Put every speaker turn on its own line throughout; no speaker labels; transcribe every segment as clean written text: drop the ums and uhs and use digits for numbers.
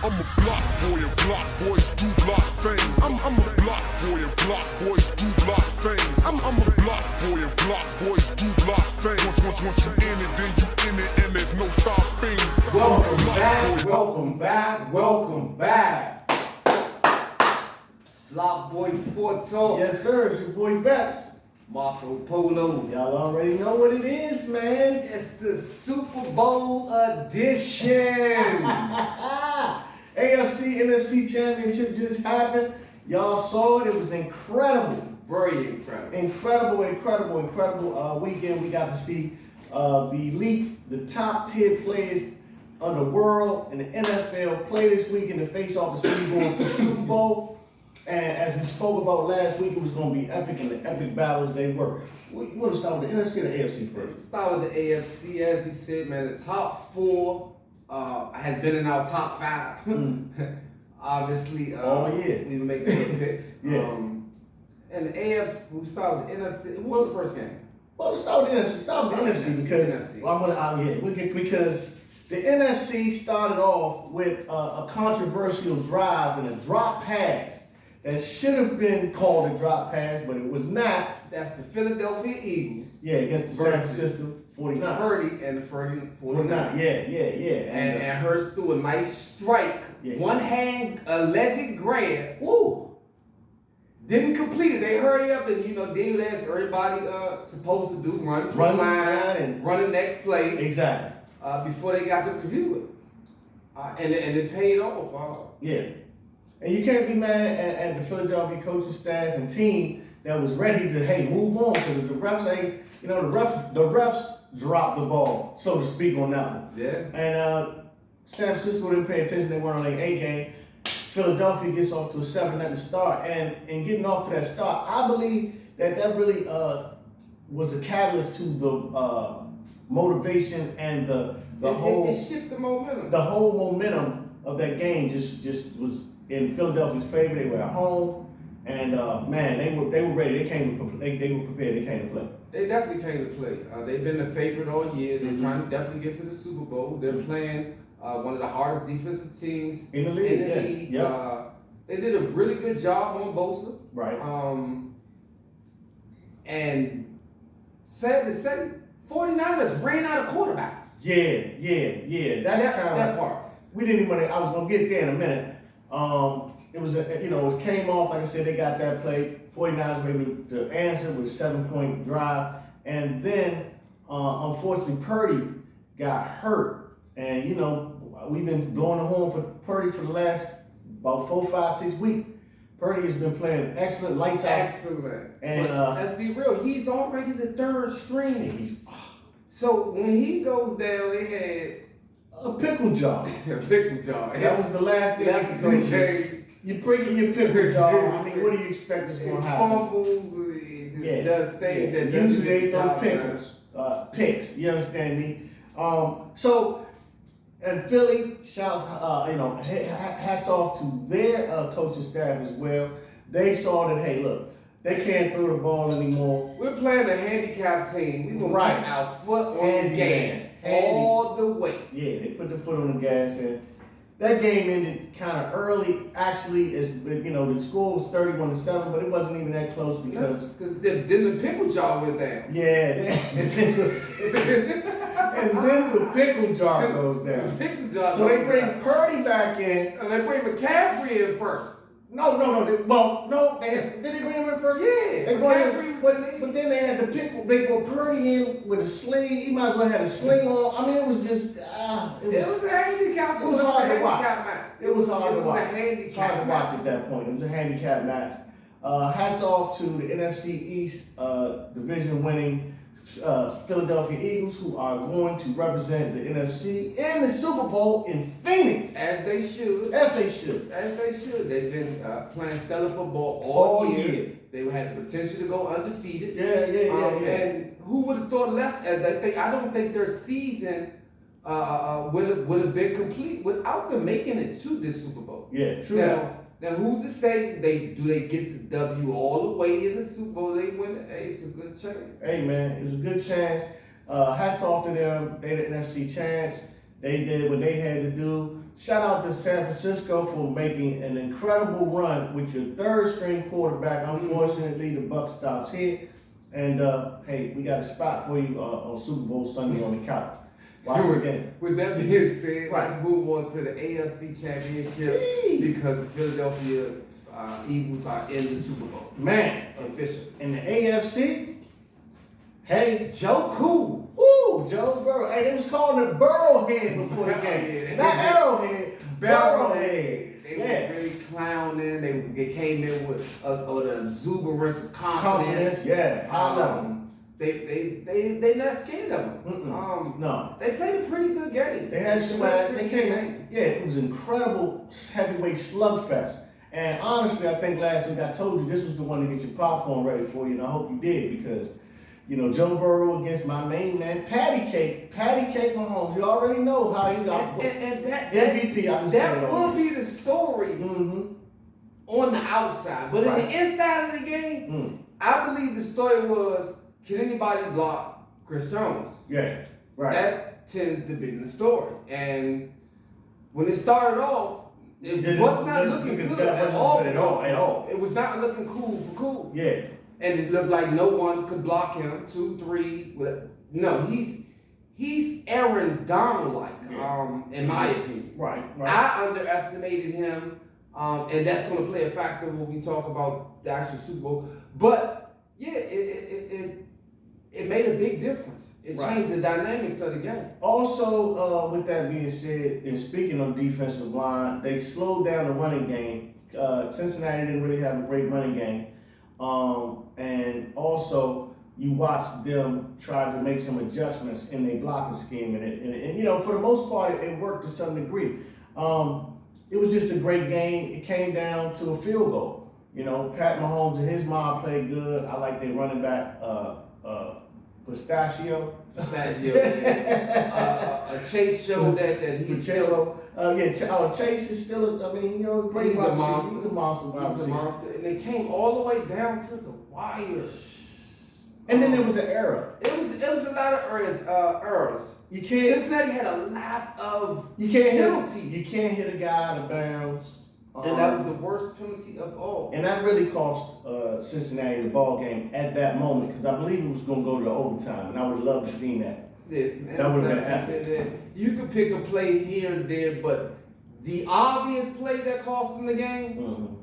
I'm a block boy and block boys do block things. I'm a block boy and block boys do block things. I'm a block boy and block boys do block things. Once you in it, then you in it, and there's no stopping.
Welcome back. BlockBoy SportsTalk.
Yes, sir. It's your boy Vex.
Marco Polo.
Y'all already know what it is, man.
It's the Super Bowl edition.
AFC, NFC Championship just happened. Y'all saw it. It was incredible.
Very incredible.
Incredible weekend. We got to see the elite, the top tier players of the world and the NFL play this weekend to face off the city going to the Super Bowl. And as we spoke about last week, it was going to be epic, and the epic battles they were. You want to start with the NFC or the AFC first?
Start with the AFC. As we said, man, the top four has been in our top five. Obviously, we were making good picks.
Yeah.
And the AFC, we start with the NFC. What was the first game?
Well, let's start with the NFC. Start with the NFC because the NFC started off with a controversial drive and a drop pass that should have been called a drop pass, but it was not.
That's the Philadelphia Eagles.
Yeah, against the San Francisco 49ers.
Purdy and the 49ers.
Yeah.
And Hurst threw a nice strike.
Yeah.
One hand alleged grab.
Woo!
Didn't complete it. They hurry up and, did as everybody supposed to do, run the line and run the next play.
Exactly.
Before they got to review it. And it paid off.
Yeah. And you can't be mad at the Philadelphia coaching staff and team that was ready to, move on, because the refs ain't, the refs dropped the ball, so to speak, on that one.
Yeah.
And San Francisco didn't pay attention. They weren't on their A game. Philadelphia gets off to a 7-0 start. And getting off to that start, I believe that really was a catalyst to the motivation and the whole.
It shifted the momentum.
The whole momentum of that game just was in Philadelphia's favor. They were at home, and man, they were ready. They were prepared. They came to play.
They definitely came to play. They've been the favorite all year. They're trying to definitely get to the Super Bowl. They're playing one of the hardest defensive teams
in the league. Yep.
They did a really good job on Bosa.
Right.
And sad to say, 49ers ran out of quarterbacks.
Yeah. That's kind of
that part.
We didn't even. I was gonna get there in a minute. It was it came off, like I said, they got that play. 49ers were able to answer with a 7-point drive, and then unfortunately Purdy got hurt, and we've been blowing the horn for Purdy for the last about 4, 5, 6 weeks. Purdy has been playing excellent, lights out.
Excellent.
And
let's be real, he's already the third string. So when he goes down, they had
a pickle jar. That was the last thing
you could go to.
You're breaking your pickle jar. I mean, what do you expect is going to happen?
Fumbles, does things that
usually they throw picks. You understand me? And Philly shouts, hats off to their coaching staff as well. They saw that, hey, look, they can't throw the ball anymore.
We're playing a handicap team. We gonna keep our foot on the gas all the way.
Yeah, they put the foot on the gas, and that game ended kind of early. Actually, the score was 31-7, but it wasn't even that close because
then the pickle jar went down.
Yeah, and then the pickle jar goes down. So they bring Purdy back in,
and they bring McCaffrey in first.
No. Did they bring him in first?
Yeah.
They brought him, but then they had the pickle. They brought Purdy in with a sling. He might as well have a sling on. I mean, it was just. It was
a handicap.
It was hard to watch. It was hard to watch.
It's hard
to watch at that point. It was a handicap match. Hats off to the NFC East division winning Philadelphia Eagles, who are going to represent the NFC in the Super Bowl in Phoenix.
As they should. They've been playing stellar football all year. They had the potential to go undefeated.
Yeah.
And who would have thought less? I don't think their season would have been complete without them making it to this Super Bowl.
Yeah, true.
Now, who's to say they get the W all the way in the Super Bowl? They win it. Hey, it's a good chance.
Hey, man, it's a good chance. Hats off to them. They the NFC champs. They did what they had to do. shout out to San Francisco for making an incredible run with your third string quarterback. Unfortunately, the buck stops here. And hey, we got a spot for you on Super Bowl Sunday on the couch.
With that being said, let's move on to the AFC Championship because the Philadelphia Eagles are in the Super Bowl.
Man,
official.
In the AFC, hey,
Joe Cool.
Woo, Joe Burrow. Hey, they was calling it Burrowhead before the game. Not Arrowhead, Burrowhead.
They were really clowning. They came in with an exuberance of confidence.
Yeah, high level.
They not scared of them.
No.
They played a pretty good game.
They had some it was incredible heavyweight slugfest. And honestly, I think last week I told you this was the one to get your popcorn ready for you, and I hope you did because, you know, Joe Burrow against my main man, Patty Cake Mahomes. You already know how he got MVP.
That will be the story on the outside, but in the inside of the game, I believe the story was, can anybody block Chris Jones?
Yeah, right.
That tends to be the story. And when it started off, it was not looking good at all. It was not looking cool for cool.
Yeah.
And it looked like no one could block him. 2, 3. No, he's Aaron Donald-like, in my opinion.
Right.
I underestimated him, and that's going to play a factor when we talk about the actual Super Bowl. But yeah, it made a big difference. It changed the dynamics of the game.
Also, with that being said, and speaking of defensive line, they slowed down the running game. Cincinnati didn't really have a great running game. And also, you watched them try to make some adjustments in their blocking scheme. And you know, for the most part, it worked to some degree. It was just a great game. It came down to a field goal. You know, Pat Mahomes and his mom played good. I like their running back, Pistachio.
Chase showed that he's still.
Chase is still. I mean, you know,
He's a monster.
He's a monster.
And they came all the way down to the wire.
And then there was an error.
It was a lot of errors. Cincinnati had a lot of penalties.
You can't hit a guy out of bounds.
And that was the worst penalty of all.
And that really cost Cincinnati the ball game at that moment because I believe it was going to go to overtime, and I would love to see that.
Yes,
that would have been epic.
You could pick a play here and there, but the obvious play that cost them the game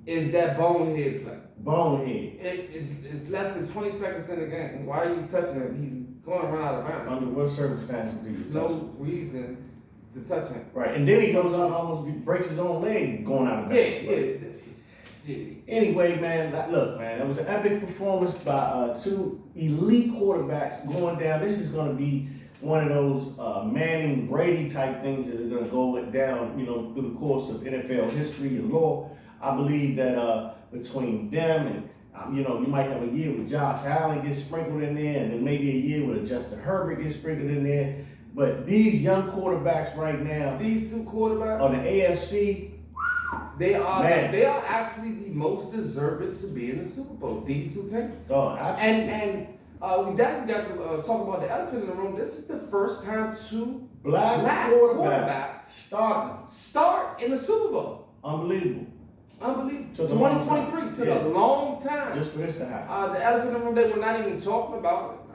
is that bonehead play.
Bonehead.
It's less than 20 seconds in the game. Why are you touching him? He's going to run out of bounds.
Under what circumstances do you touch him?
No reason to touch him.
Right, and then he goes out and almost breaks his own leg going out of bounds. Yeah. Anyway, man, look, man, it was an epic performance by two elite quarterbacks going down. This is going to be one of those Manning, Brady type things that are going to go down, you know, through the course of NFL history and lore. I believe that between them and, you know, you might have a year with Josh Allen get sprinkled in there, and then maybe a year with Justin Herbert get sprinkled in there. But these young quarterbacks right now,
these two quarterbacks
on the AFC,
they are actually the most deserving to be in the Super Bowl. These two teams.
Oh, absolutely.
And we definitely got to talk about the elephant in the room. This is the first time two
black quarterbacks
start in the Super Bowl.
Unbelievable.
2023 took a long time.
Just for this to happen.
The elephant in the room that we're not even talking about.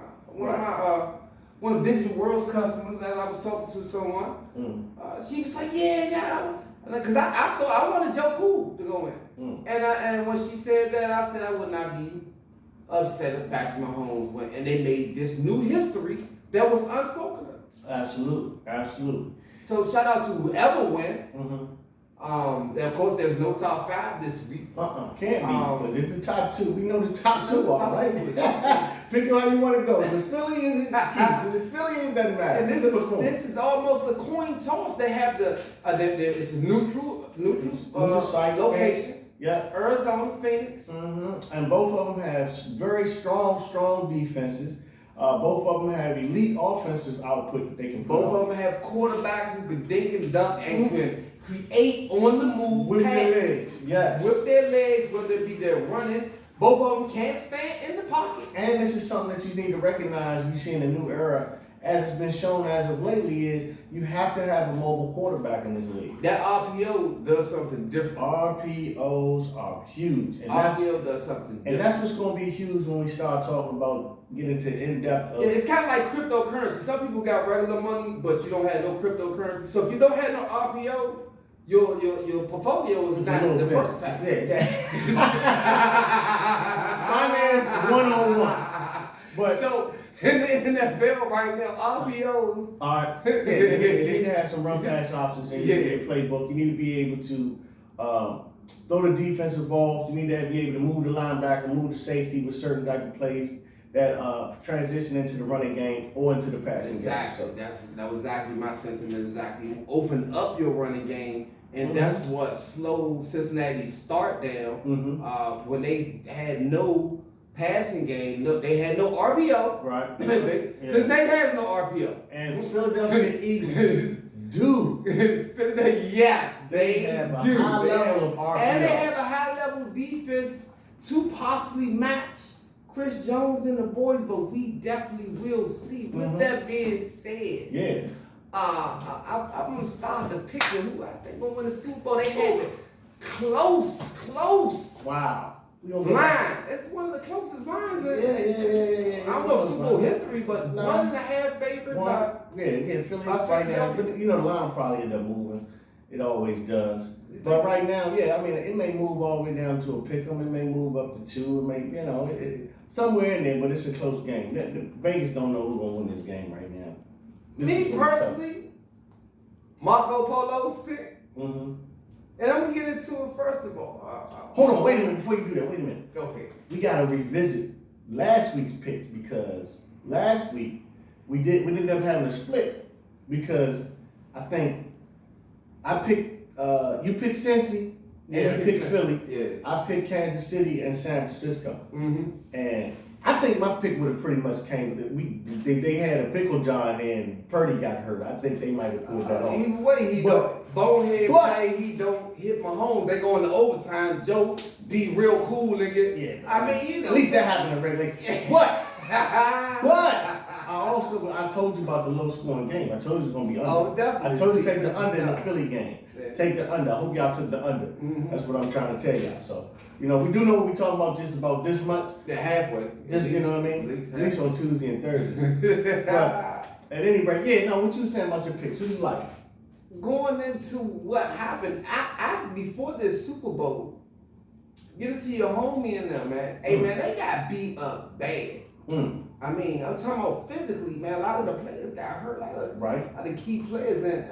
One of Disney World's customers that I was talking to someone, she was like, because I thought I wanted Joe Cool to go in. And when she said that, I said I would not be upset if Patrick Mahomes went. And they made this new history that was unspoken of.
Absolutely.
So shout out to whoever went. Of course, there's no top 5 this week.
Can't be. But it's the top 2. We know the top 2 are, right? Pick how you want to go. The Philly isn't key. The Philly it doesn't matter.
And this is almost a coin toss. They have it's a neutral
site
location.
Yeah.
Arizona, Phoenix.
And both of them have very strong defenses. Both of them have elite offensive output that they can put
Both of them have quarterbacks who can dink and dunk and can create on the move
with
passes.
their legs. Yes.
With their legs, whether it be their running. Both of them can't stand in the pocket.
And this is something that you need to recognize. You see in the new era as it's been shown as of lately, is you have to have a mobile quarterback in this league.
That RPO does something different.
RPOs are huge. And
RPO does something different.
And that's what's going to be huge when we start talking about getting to in-depth.
Yeah, it's kind of like cryptocurrency. Some people got regular money, but you don't have no cryptocurrency. So if you don't have no RPO, your portfolio is not diversified.
Finance 101. But
so in the NFL right now, RPOs
are you need to have some run pass options in your playbook. You need to be able to throw the defensive balls. You need to be able to move the linebacker, move the safety with certain type of plays that transition into the running game or into the passing game. So
that was exactly my sentiment. Exactly, open up your running game, and that's what slowed Cincinnati's start down. When they had no passing game, look, they had no RPO.
Right.
Cincinnati has no RPO.
And Philadelphia Eagles do.
Yes, they
have a
do.
high level of RPO.
And they have a high level defense to possibly match Chris Jones and the boys, but we definitely will see. With that being said, I'm gonna start the picture who I think will win the Super Bowl. They had it close.
Wow.
Line. It's one of the closest lines.
Yeah.
I don't know Super Bowl history, but 1.5 favorite.
Philly's right now. But you know, the line probably end up moving. It always does. But right now, I mean, it may move all the way down to a pick 'em. It may move up to 2. It may, somewhere in there. But it's a close game. Vegas don't know who's gonna win this game right now.
Me personally, Marco Polo's pick. And I'm gonna get into it first of all.
Hold on, wait a minute. Before you do that, wait a minute.
Go ahead.
We gotta revisit last week's picks because last week we ended up having a split because I think I picked you picked Cincy and you picked Philly.
Yeah.
I picked Kansas City and San Francisco. And I think my pick would have pretty much came. They had a pickle John and Purdy got hurt. I think they might have pulled that off.
Either way, he don't bonehead play. He don't hit Mahomes. They go into overtime. Joe be real cool and get.
Yeah.
I mean,
at least that happened in regulation. But I told you about the low scoring game. I told you it's gonna be under.
Oh, definitely.
I told you to take the under in the Philly game.
Yeah.
Take the under. I hope y'all took the under. That's what I'm trying to tell y'all. So. We do know what we're talking about just about this much.
Yeah, halfway.
Just, you know what I mean? At least on Tuesday and Thursday. But at any rate, what you were saying about your picks? Who do you like?
Going into what happened before this Super Bowl, get it to your homie in there, man. Hey, man, they got beat up bad. I mean, I'm talking about physically, man. A lot of the players got hurt. A lot of key players, and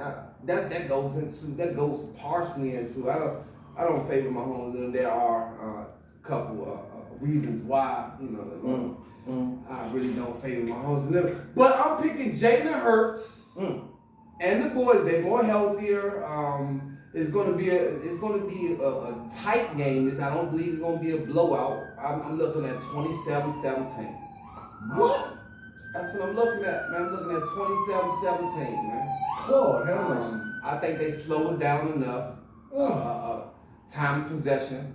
that goes partially into. I don't favor Mahomes, and there are a couple reasons why, I really don't favor Mahomes and them. But I'm picking Jalen Hurts and the boys. They're more healthier. It's gonna be a tight game. I don't believe it's gonna be a blowout. I'm looking at 27-17.
What?
That's what I'm looking at, man. I'm looking at 27-17, man.
Lord, have mercy.
I think they slow it down enough. Time of possession.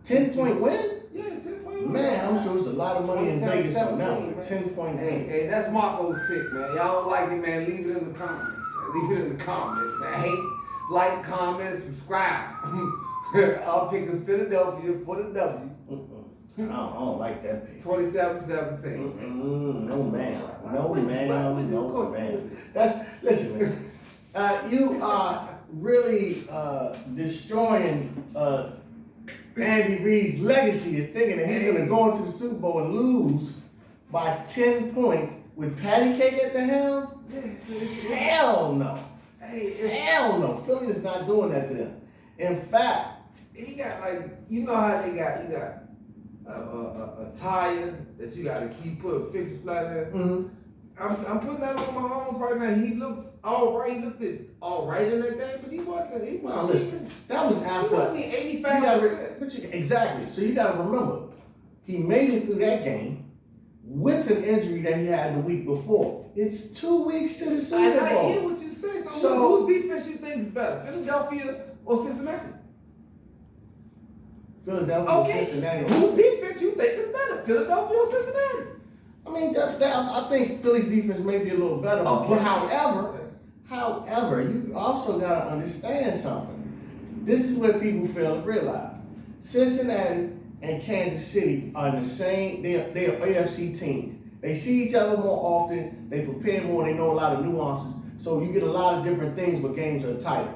10-point win?
Yeah, 10-point win.
Man, I'm sure it's a lot of money in Vegas on that one. 10-point win.
Hey, that's Marco's pick, man. Y'all don't like it, man. Leave it in the comments. Man. Leave it in the comments, man. Hate, like, comment, subscribe. I'm picking Philadelphia for the W.
I don't like that pick.
27-17.
No, man. No, man. Listen, man. You are really destroying Andy Reid's legacy is thinking that he's going to go into the Super Bowl and lose by 10 points with patty cake at the helm? Hell no. Hell no. Philly is not doing that to them. In fact,
he got you know how you got a tire that you got to keep fix it flat in. I'm putting that on Mahomes right now. He looks all right. He looked all right in that game, but he wasn't.
Well, listen, that was after.
He wasn't 85%.
Exactly. So you got to remember, he made it through that game with an injury that he had the week before. It's 2 weeks to the Super Bowl.
I hear what you say. So whose defense you think is better, Philadelphia or Cincinnati?
Philadelphia or Cincinnati.
Whose defense you think is better, Philadelphia or Cincinnati?
I mean, I think Philly's defense may be a little better.
Okay.
But however, you also got to understand something. This is what people fail to realize. Cincinnati and Kansas City are in the same, they are AFC teams. They see each other more often, they prepare more, they know a lot of nuances. So you get a lot of different things where games are tighter.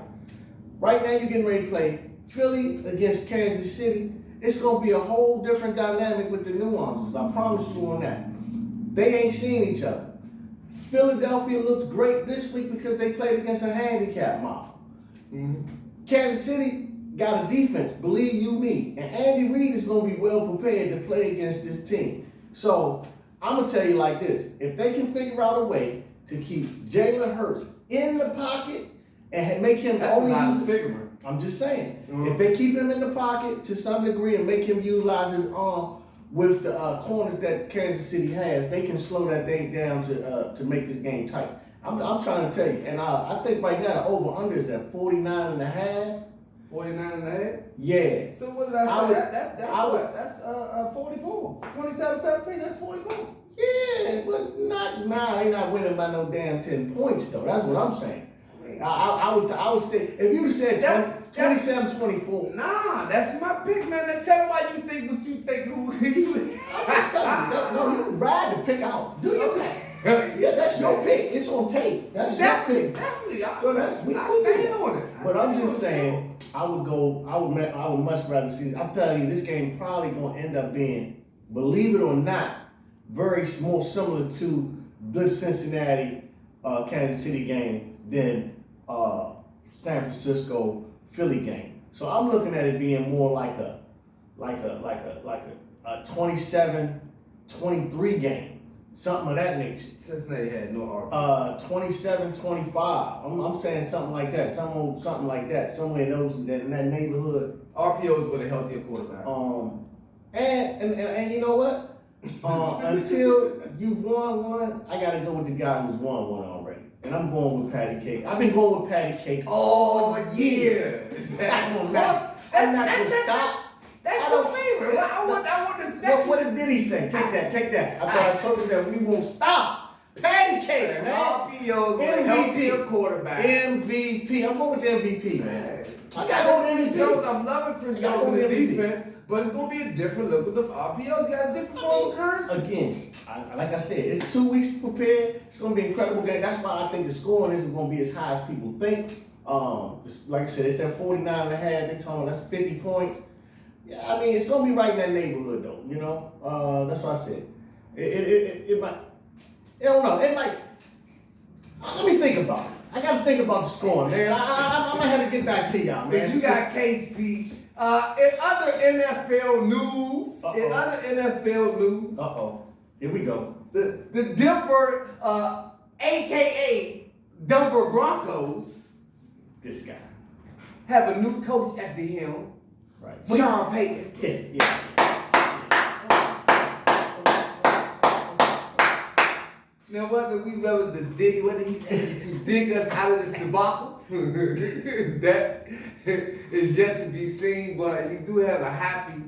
Right now, you're getting ready to play Philly against Kansas City. It's going to be a whole different dynamic with the nuances. I promise you on that. They ain't seen each other. Philadelphia looked great this week because they played against a handicap model. Kansas City got a defense, believe you me. And Andy Reid is going to be well prepared to play against this team. So I'm going to tell you like this. If they can figure out a way to keep Jalen Hurts in the pocket and make him I'm just saying. If they keep him in the pocket to some degree and make him utilize his arm with the corners that Kansas City has, they can slow that thing down to make this game tight. I'm trying to tell you. And I think right now the over-under is at 49.5.
49.5?
Yeah.
So what did I say? That's 44. 27-17, that's 44.
Yeah, but they're not winning by no damn 10 points though. That's what I'm saying. I would say if you said 27-24.
Nah, that's my pick, man. Now tell me why you think what you think.
No, you ride the pick out. Do your pick. Yeah, that's your pick. It's on tape. That's your pick.
Definitely.
So I
stand on it.
But I'm just saying, I would much rather see. I'm telling you, this game probably gonna end up being, believe it or not, very more similar to the Cincinnati Kansas City game than San Francisco Philly game. So I'm looking at it being more like a 27-23 game, something of that nature.
Cincinnati had no RP.
27-25. I'm saying something like that, something like that, somewhere in that neighborhood.
RPO is with a healthier quarterback.
And you know what? Until you've won one, I gotta go with the guy who's won one already. And I'm going with Patty Cake. I've been going with Patty Cake.
Oh, yeah.
I'm not gonna stop.
That's your favorite. I want to
What did he say? Take that. I thought I told you that we won't stop. Patty Cake, man.
RPO's with a healthier quarterback.
MVP. I'm going with the MVP, man. I gotta go with the MVP.
I'm loving Chris Jones in the defense. But it's going to be a different look with the RPOs. You got a different form of currency.
Again, like I said, it's 2 weeks to prepare. It's going to be an incredible game. That's why I think the scoring isn't going to be as high as people think. Like I said, it's at 49.5. They're talking that's 50 points. Yeah, I mean, it's going to be right in that neighborhood, though. You know, that's what I said. It might. I don't know. It might. Let me think about it. I got to think about the scoring, man. I'm going to have to get back to y'all, man.
Because you got KC. In other NFL news,
Here we go.
The Denver, aka Denver Broncos,
This guy.
have a new coach at the helm.
Right.
Sean Payton.
Yeah.
Now whether he's able to dig us out of this debacle, that is yet to be seen, but you do have a happy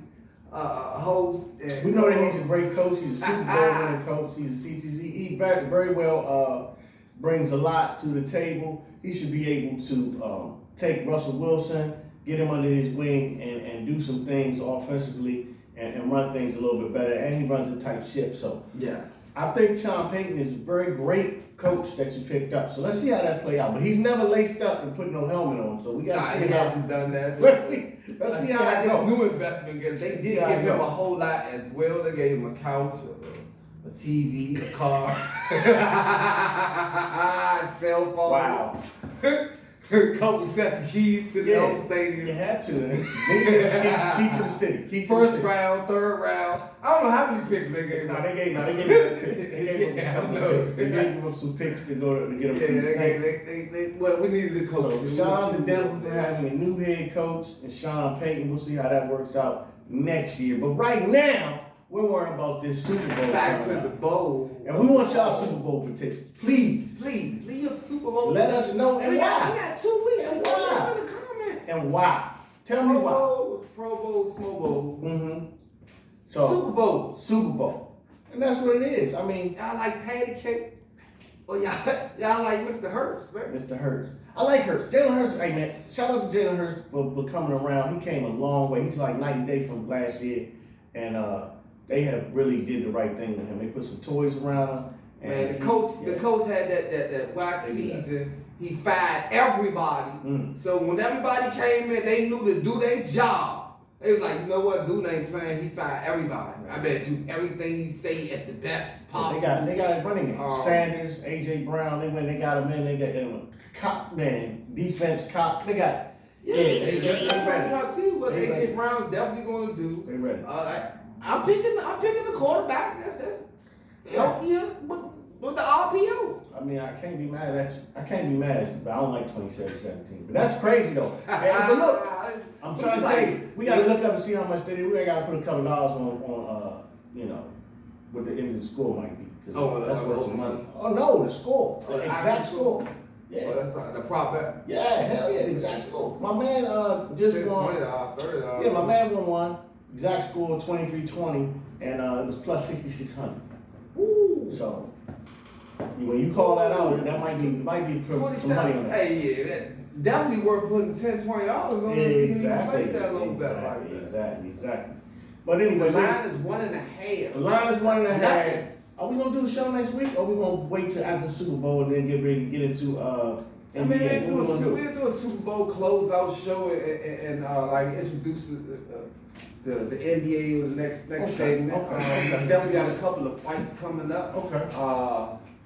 host. And
we know that he's a great coach. He's a Super Bowl winning coach. He's a CTC. He very well brings a lot to the table. He should be able to take Russell Wilson, get him under his wing, and do some things offensively and run things a little bit better. And he runs a tight ship. So
yes,
I think Sean Payton is a very great coach that you picked up. So let's see how that play out. But he's never laced up and put no helmet on. So we got to see
he
how.
hasn't done that.
Let's see how that
this
goes.
new investment gets. They did give him a whole lot as well. They gave him a couch, a TV, a car, cell phone.
Wow.
A couple sets of keys to the old stadium.
You had to. Key to the city.
First round, third round. I don't know how many picks they gave him.
They gave him picks. They gave him a couple of picks. They gave him some picks to get him.
Well, we needed a coach.
So shout out to Denver for having a new head coach and Sean Payton. We'll see how that works out next year. But right now, we're worrying about this Super Bowl.
Back to the bowl.
And we want y'all Super Bowl predictions. Please,
leave your Super Bowl.
Let us know and why.
We got 2 weeks.
And why?
In the comments.
And why? Tell me why.
Pro Bowl, Small Bowl.
Mm-hmm. So
Super Bowl.
Super Bowl. And that's what it is. I mean,
y'all like patty cake? Or y'all like Mr. Hurts, man?
Mr. Hurts. I like Hurts. Jalen Hurts, hey man, shout out to Jalen Hurts for coming around. He came a long way. He's like 90 days from last year. And they have really did the right thing with him. They put some toys around him. And
man, the coach had that whack season. He fired everybody. So when everybody came in, they knew to do their job. They was like, you know what, dude ain't playing. He fired everybody. I better do everything he say at the best possible.
They got it running it. Sanders, AJ Brown, they got him in. They got him cop man, defense cop. They got
they ready. I see what AJ Brown's definitely gonna do.
They ready.
I'm picking the quarterback. That's healthier with the RPO.
I mean, I can't be mad at you, but I don't like 27-17. But that's crazy though. Hey, but look, I'm trying to tell you, we gotta look up and see how much they did. We gotta put a couple dollars on what the end of the score might be.
That's what money.
Oh no, the score, the exact score. Yeah.
Oh, that's not the prop bet.
Yeah, hell yeah, the exact score. My man just won.
$30.
Yeah, my man won one. Exact score 23-20, and it was plus 6,600.
Ooh.
So when you call that out, that might be some money on that.
Hey, yeah, that's definitely worth putting $10-20 on.
Exactly.
Play that a little bit like that.
Exactly. But anyway,
the line is 1.5.
The line is 1.5. Are we gonna do the show next week, or are we gonna wait till after the Super Bowl and then get ready to get into NBA?
We'll do a Super Bowl closeout show and like introduce the NBA or the next segment.
Okay.
Definitely got a couple of fights coming up.
Okay.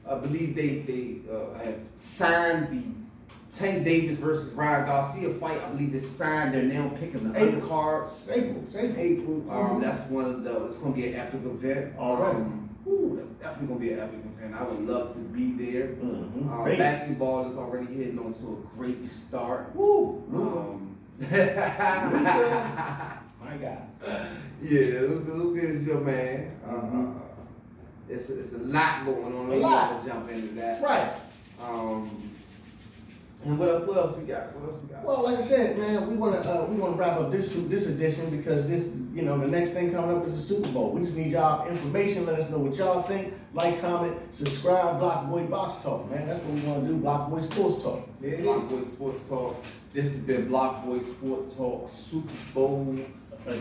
I believe they have signed the Tank Davis versus Ryan Garcia fight. I believe it's signed. They're now picking the undercards. April. That's one of the. It's gonna be an epic event.
All right.
That's definitely gonna be an epic event. I would love to be there. Basketball is already heading on to a great start.
Woo!
My
God.
Yeah, Luka is your man. It's a lot going on.
A lot.
To jump into that.
Right.
And what else we got?
Well, like I said, man, we wanna wrap up this edition because this, the next thing coming up is the Super Bowl. We just need y'all information. Let us know what y'all think. Like, comment, subscribe. BlockBoy Box Talk, man. That's what we want to do. BlockBoy Sports Talk.
Yeah, BlockBoy Sports Talk. This has been BlockBoy Sports Talk Super Bowl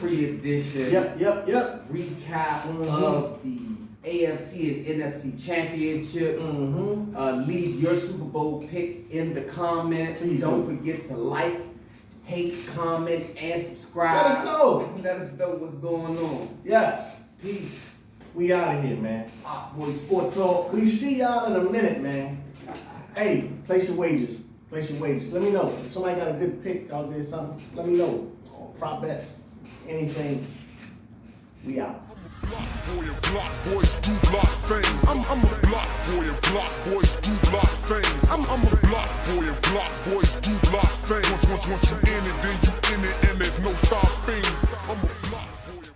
pre-edition.
Yep.
Recap of the AFC and NFC championships. Leave your Super Bowl pick in the comments.
Please
don't forget to like, hate, comment, and subscribe.
Let us know.
Let us know what's going on.
Yes.
Peace.
We out of here, man.
BlockBoy Sports Talk.
We see y'all in a minute, man. Hey, place your wagers. Let me know. If somebody got a good pick out there, something, let me know. Prop bets, anything. We out.
Block boy and block boys do block things. I'm a block boy and block boys do block things. I'm a block boy and block boys.